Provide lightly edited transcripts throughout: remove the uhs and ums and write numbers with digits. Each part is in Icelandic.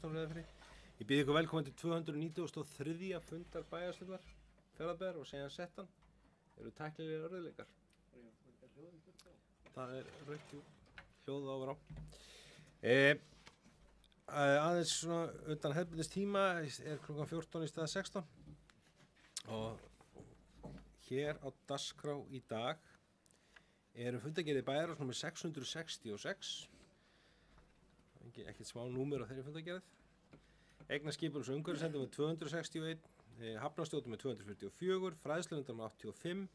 16 Reyðarfirði. Ég býð ykkur velkomin til 293. fundar bæjarstjórnar Fjarðabyggðar og segja settan eru tæknilegir örðuleikar. Það rautt hljóð á og á. Aðeins svona undan hefðbundins tíma klukkan 14 í stað 16 og hér á dagskrá í dag fundagerðir bæjarráðs númer 666, ekkert smá númer á þeirri fundagerð, eignaskipunar- og umhverfisnefnd með 261, hafnarstjórn með 244, fræðslunefnd með 85,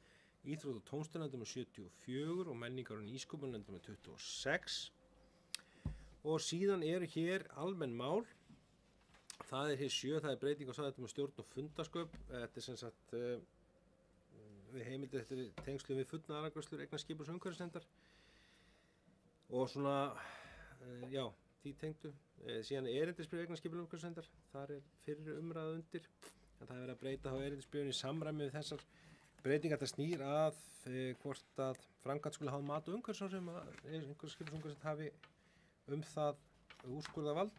íþrótt- og tómstunarnefnd með 74 og menningar- og nýsköpunarnefnd með 26. Og síðan eru hér almenn mál. Það hér 7, það breyting á sagði með stjórn og fundasköp. Þetta sem sagt við heimildir eftir tengslum við fullnaðarafgreiðslur eignaskipunar- og umhverfisnefndar. Og svona, já, því tengdu. Síðan erindisbréf eignaskipunar- og umhverfisnefndar. Þar fyrri umræða undir. En það verið að breyta þá erindisbréfin í samræmi við þessar breytingar. Þetta snýr að hvort að framkvæmd skuli hafa mat- og umhverfisáhrif, einhver skipunar- og umhverfisnefnd hafi það úrskurðarvald.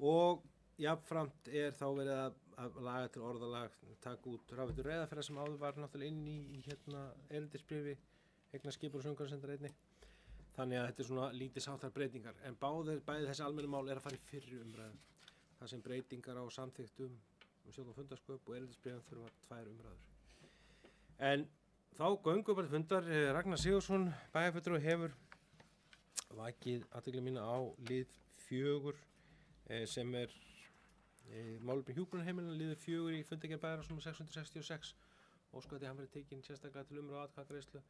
Og jafnframt þá verið að laga til orðalag, taka út Rafveitu Reyðarfjarðar sem áður var náttúrulega inn í erindisbréfi eignaskipunar- og umhverfisnefndar einnig. Þannig að þetta svona lítisháttar breytingar. En bæði þessi almennu mál að fara í fyrri umræðu. Það sem breytingar á samþykktum stjórn og fundasköp og erindisbréfum þurfa 2 umræður. En þá göngum bara til fundar. Ragnar Sigurðsson, bæjarfulltrúi, hefur vakið athygli mína á lið 4 sem málefni hjúkrunarheimilina, liður 4 í fundagerð bæjarráðs númer 666. Óskandi hann verið tekinn sérstaklega til umræðu og atkvæðagreiðslu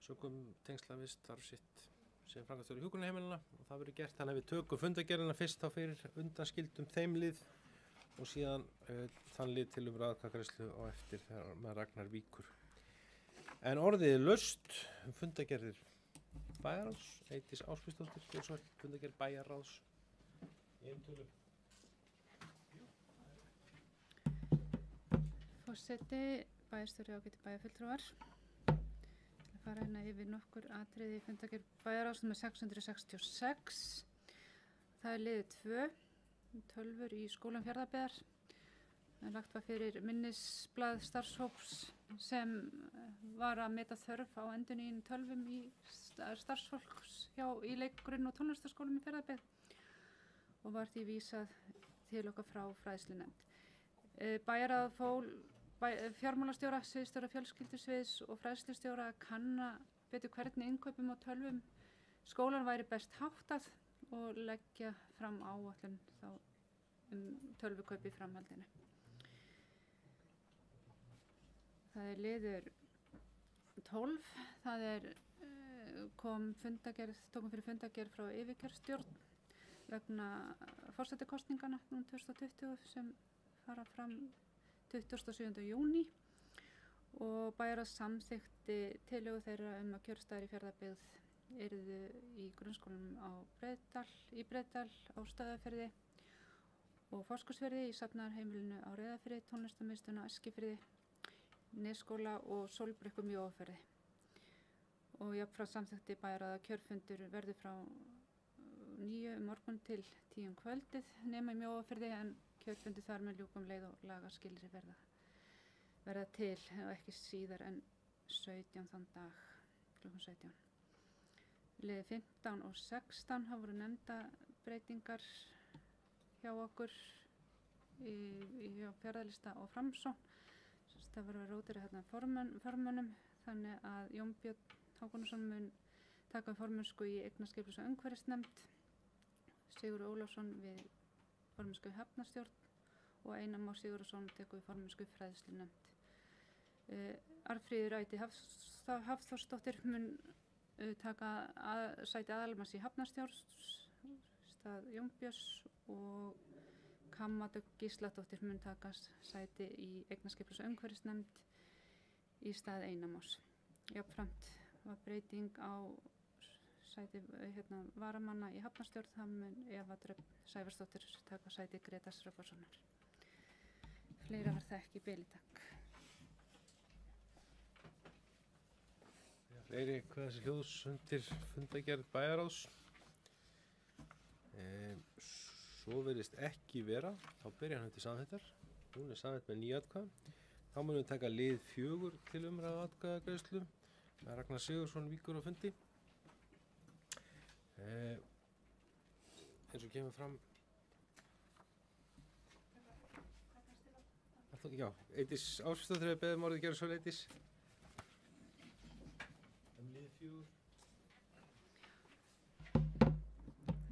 sökum tengsla við starf sitt sem framkvæmdastjóri hjúkrunarheimilina og það verður gert. Þannig að við tökum fundagerðina fyrst þá fyrir undanskildum þeim lið og síðan þann lið til umræðu og atkvæðagreiðslu og eftir þegar með Ragnar víkur. En orðið laust fundagerðir bæjarráðs, Eydís Ásbjörnsdóttir, Jónsvall, fundagerð bæjarráðs í eintölu. Forseti, bæjarstjóri og ágætu bæjarfulltrúar. Til að fara hérna yfir nokkur atriði í fundagerð bæjarráðs númer 666. Það liður 2, tölvur í skólum Fjarðabyggðar. Lagt var fyrir minnisblað starfshóps sem var að meta þörf á endurnýjun tölvum í starfsfólks í leik-, grunn- og tónlistarskólum í Fjarðabyggð og var því vísað til okkar frá fræðslunefnd. Bæjarráð fól fjármálastjóra, sviðsstjóra fjölskyldusviðs og fræðslustjóra að kanna betur hvernig innkaupum á tölvum skólan væri best háttað og leggja fram áætlun þá tölvukaup í framhaldinu. Það liður 12, það tókum fyrir fundagerð frá yfirkjörstjórn vegna forsetakosningana nú 2020 sem fara fram 27. júní og bæjarráð samþykkti tillögu þeirra að kjörstaðir í Fjarðabyggð yrðu í grunnskólanum í Breiðdal á Stöðvarfirði og Fáskursfirði, í safnaðarheimilinu á Reyðarfirði, tónlistarmiðstöðinni á Eskifirði, Nesskóla og Sólbrekku Mjóafirði. Og jafnframt samþykkti bæjarráð að kjörfundur verði frá 9 morgun til 10 kvöldið nema í Mjóafirði en kjörfundi þar með ljúkum leið og lagaskilyrði verða til og ekki síðar en 17 þann dag, klukkan 17. Liðir 15 og 16 hafa voru nefnda breytingar hjá okkur hjá Fjarðalista og Framsókn. Það var að rótira hérna formönnum þannig að Jón Björn Hákonarson mun taka formennsku í eignaskipunar- og umhverfisnefnd, Sigurður Ólafsson við formennsku í hafnarstjórn og Einar Már Sigurðarson tekur við formennsku í fræðslunefnd. Arnfríður Æti Hafþórsdóttir mun taka sæti aðalmanns í hafnarstjórn stað Jón Björns og Kamma Dögg Gísladóttir mun taka sæti í eignaskipunar- og umhverfisnefnd í stað Einar Más. Jafnframt var breyting á sæti varamanna í hafnarstjórn, það mun Eva Dröfn Sævarsdóttir taka sæti Grétars Röffarssonar. Fleira var það ekki í bili, takk. Fleiri hvað þessi hljóðs undir fundagerð bæjarráðs. Svo virðist ekki vera, þá byrjar hann til samþykktar. Hún samþykkt með 9 atkvæðum. Þá munum við taka lið 4 til umræðu atkvæðagreiðslu. Ragnar Sigurðsson víkur á fundi. Eins og kemur fram. Já, Eydís Ásdóttir hefur beðið orðið gera svo Eydís. Lið 4.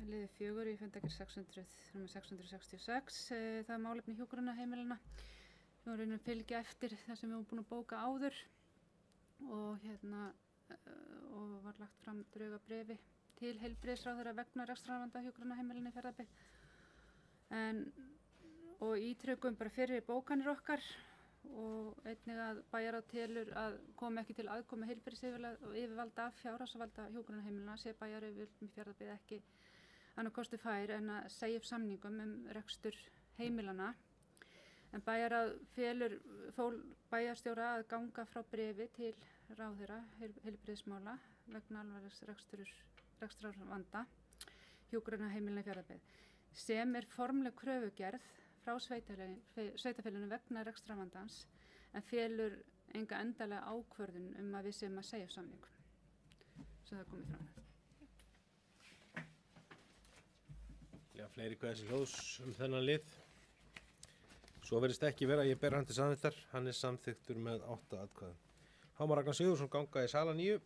Liðið 4 í fundargerð 666, það er málefni hjúkrunarheimilana. Við vorum að fylgja eftir það sem við vorum búin að bóka áður og var lagt fram draugabréfi til heilbrigðisráðherra vegna rekstrarvanda hjúkrunarheimilana í Fjarðabyggð. Og ítrekum bara fyrir bókanir okkar og einnig að bæjarráð telur að komi ekki til aðkomu heilbrigðisyfirvalda fjárhagsvalda hjúkrunarheimilana sé bæjaryfirvöld í Fjarðabyggð ekki annað kosti fær en að segja upp samningum rekstur heimilana. En bæjarráð fól bæjarstjóra að ganga frá bréfi til ráðherra heilbrigðismála vegna alvarlegs rekstrarvanda hjúkrunarheimilana í Fjarðabyggð sem formleg kröfugerð frá sveitarfélaginu vegna rekstrarvandans en felur enga endalega ákvörðun að við séum að segja upp samningum. Svo það komið fram. Já, fleiri kveðs hljóðs þennan lið. Svo verðist ekki vera að ég ber hann til samþykktar. Hann samþykktur með 8 atkvæðum. Þá má Ragnar Sigurðsson ganga í sala 9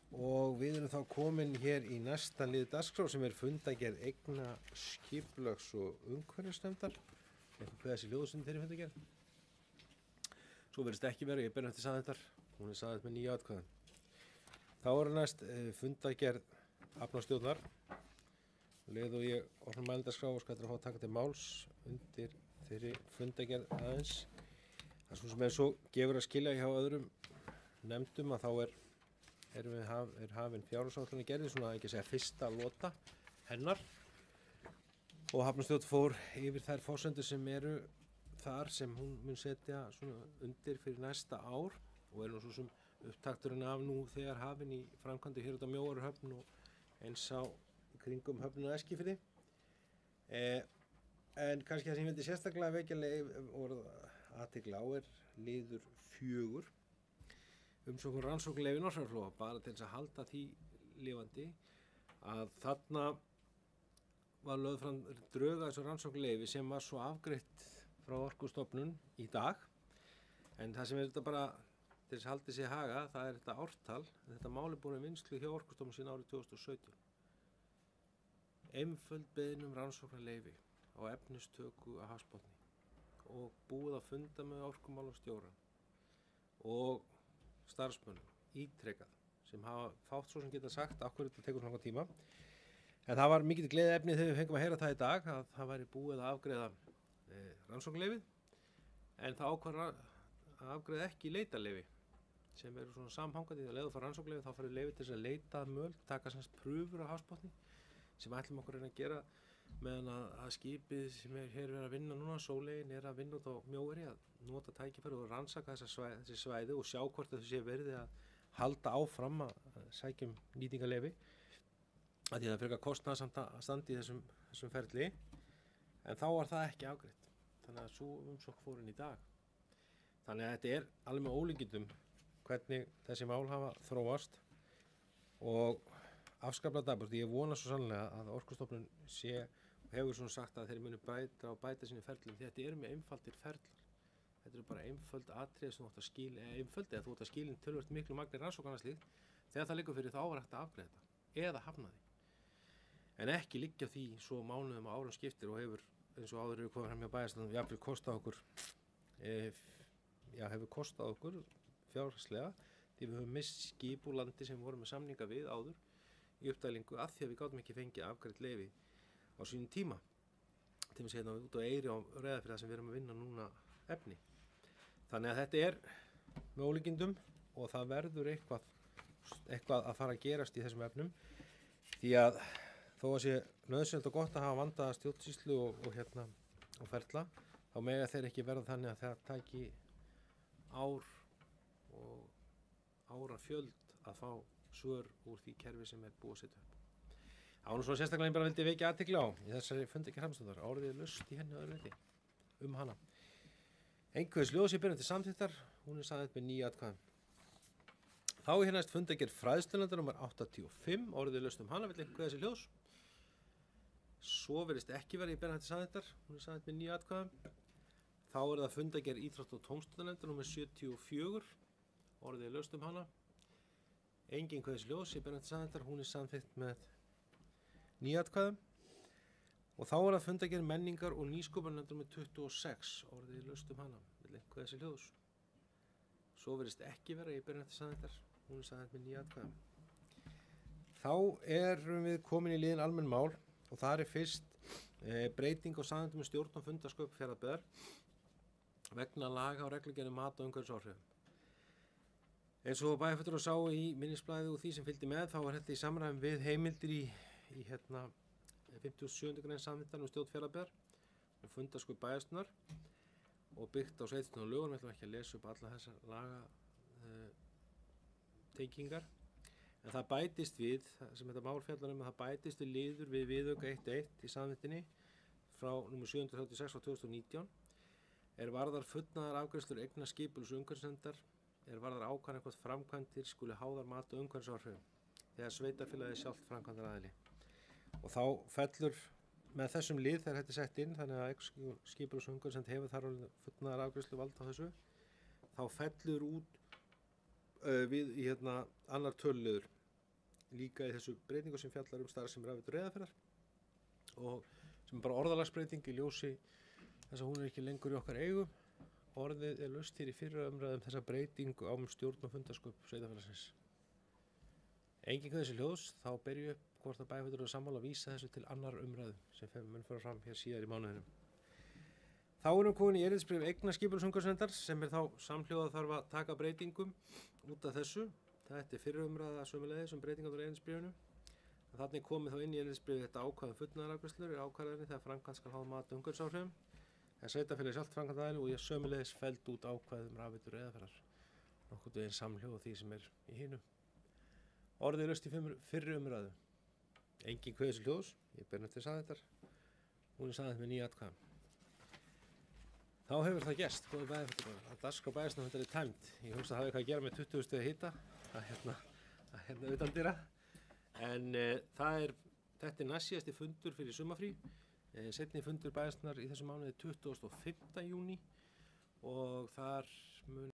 og við erum þá komin hér í næsta lið dagskrá sem fundagerð eigna skipulags- og umhverfisnefndar. Eitthvað kveðs hljóðsinn þeirri fundagerð. Svo verðist ekki vera að ég ber hann til samþykktar. Hún samþykkt með 9 atkvæðum. Þá næst fundagerð hafnarstjórnar. Leið og ég opna mælendaskrá og skal fá að taka til máls undir þeirri fundagerð aðeins. Það sem svo gefur að skilja hjá öðrum nefndum að þá er hafin fjárhagsáætlunargerð, svona ekki að segja fyrsta lota hennar. Og hafnarstjórn fór yfir þær forsendur sem eru þar sem hún mun setja svona undir fyrir næsta ár og nú svo sem upptakturinn af nú þegar hafin í framkvæmdi hér út á Mjóarhöfn og eins á kringum höfnina Eskifirði. En kannski það sem ég vildi sérstaklega vekja athygli á liður 4 umsókn rannsóknarleyfi Norðfjarðarflóa, bara til þess að halda því lifandi að þarna var lögð fram drög að þessu rannsóknarleyfi sem var svo afgreitt frá Orkustofnun í dag. En það sem þetta bara til þess að halda sig í haga, það þetta ártal, þetta mál búin vinnslu hjá Orkustofnun síðan árið 2017. Einföld beiðni rannsóknarleyfi á efnistöku af hafsbotni og búið að funda með orkumálastjóra og starfsmönnum ítrekað sem hafa fátt svo sem geta sagt af hverju þetta tekur svona tíma. En það var mikið gleðiefni þegar við fengum að heyra það í dag að það væri búið að afgreiða rannsóknarleyfið en það ákvað að afgreiða ekki leitarleyfi sem eru svona samhangandi. Þegar leiður fara rannsóknarleyfi þá farið leyfi til þess að leita möl, taka semst prufur af hafsbotni sem ætlum okkur að gera meðan að skipið sem hér verið að vinna núna, Sóleyjin, að vinna út á Mjóari að nota tækifæri og rannsaka þessi svæði og sjá hvort þessu sé verið að halda áfram að sækjum nýtingarleyfi að því það frekar kostnaðarsamt að standa í þessum ferli en þá var það ekki afgreitt þannig að svo umsókn fór inn í dag. Þannig að þetta alveg með ólíkindum hvernig þessi mál hafa þróast og afskaplega dapurt. Ég vona svo sannlega að Orkustofnun hefur svona sagt að þeir muni bæta sinni ferlum. Þetta með einfaldir ferlar. Þetta bara einföld atriði sem þú átt að skila, eða þú átt að skila töluvert miklu magni rannsóknar slíkt. Þegar það liggur fyrir þá hægt að afgreiða þetta eða hafna því. En ekki liggja því svo mánuðum og árum skiptir og hefur, eins og áður komið fram hjá bæjarstjórn, jafnvel hefur kostað okkur fjárhagslega því við höfum misst skip úr landi sem við vorum með samninga við áður í uppdælingu af því að við gátum ekki fengið afgreitt leyfi á sínum tíma. Til að segja út á Eyri á Reyðarfirði þar sem við erum að vinna núna efni. Þannig að þetta með ólíkindum og það verður eitthvað að fara að gerast í þessum efnum því að þó að sé nauðsynlegt og gott að hafa vandaða stjórnsýslu og ferla þá mega þeir ekki verða þannig að það taki ár og árafjöld að fá svör úr því kerfi sem búið að setja upp. Án og svo sérstaklega bara vildi vekja athygli á í þessari fundagerð Hrafnsdóttur. Orðið er laust í henni að öðru leyti hana. Einhverjus ljóðs í byrjun til samþykktar, hún er samþykkt með 9 atkvæðum. Þá er næst fundagerð fræðslunefndar nr. 85, orðið er laust hana, vill einhver þessi ljóðs. Svo virðist ekki verið í byrjun til samþykktar, hún er samþykkt með 9 atkvæðum. Þá er það fundagerð íþrótta- og tómstundanefndar nr. 74, orðið er laust hana. Engin hverjus ljós í byrjun til samþykktar, hún er samþykkt með 9 atkvæðum. Og þá er það fundagerð menningar- og nýsköpunarnefndar nr. 26, orðið er laust hana, vill einhver þessi ljós. Svo virðist ekki vera í byrjun til samþykktar, hún er samþykkt með 9 atkvæðum. Þá erum við komin í liðin almenn mál og það er fyrst breyting á samþykktum með stjórn og fundarsköp Fjarðabyggðar vegna laga og reglugerð um mat og umhverfisáhrifum. Eins og bæjarfulltrúar sáu í minnisblaði og því sem fylgdi með, þá var þetta í samræmi við heimildir í 57. grein samþykktar um stjórn Fjarðabyggðar og fundarsköp bæjarstjórnar og byggt á sveitarstjórnar lögum. Við ætlum ekki að lesa upp alla þessar laga tengingar. En það bætist við, sem þetta mál fjallar um, að það bætist við liður við viðauka 1.1 í samþykktinni frá nr. 736 frá 2019 er varðar fullnaðar afgreiðslur eigna skipulegs umhverfisnefndar er varðar ákvarðanir hvort framkvæmdir skuli háðar mat og umhverfisáhrifum þegar sveitarfélagið sjálft framkvæmdaraðili. Og þá fellur með þessum lið þegar þetta er sett inn, þannig að skipulegs umhverfisnefnd hefur þar fullnaðar afgreiðslu vald á þessu, þá fellur út við í annar töluliður líka í þessu breytingu sem fjallar starfsemi Rafveitu Reyðarfjarðar og sem er bara orðalagsbreyting í ljósi þess að hún er ekki lengur í okkar eigu. Orðið er laust hér í fyrra umræðum þessa breytingu á stjórn og fundarsköp sveitarfélagsins. Engin þessi hljóðs, þá ber ég upp hvort að bæjarfulltrúar eru sammála að vísa þessu til annar umræðu sem mun fara fram hér síðar í mánuðinum. Þá erum við komin í erindisbréf eigna skipulegs umhverfisnefndar sem er þá samhljóða þarf að taka breytingum út af þessu. Þetta er fyrri umræða sömuleiðis breytingar á erindisbréfinu. Þannig komið þá inn í erindisbréfið þetta ákvæðum fullnaðarafgreiðslur er ákvarðanir þegar framkvæmd skal háð mat og umhverfisáhrifum. Það sveitarfélagið sjálft framkvæmdaraðili og ég sömuleiðis felld út ákvæðum Rafveitu Reyðarfjarðar. Nokkurn veginn samhljóða því sem er í hinum. Orðið er laust í fyrri umræðu. Engin kveðis hljóðs, ég ber nefnt til samþykktar. Hún er samþykkt með 9 atkvæðum. Þá hefur það gerst, góði bæjarfulltrúar, að dagskrá bæjarstjórnarfundar er tæmd. Ég hugsa að það hafi eitthvað að gera með 20 stiga hita að utandyra. En þetta er næstsíðasti fundur fyrir sumarfrí. Seinni fundur bæjarstjórnar í þessum mánuði 25. júní og þar mun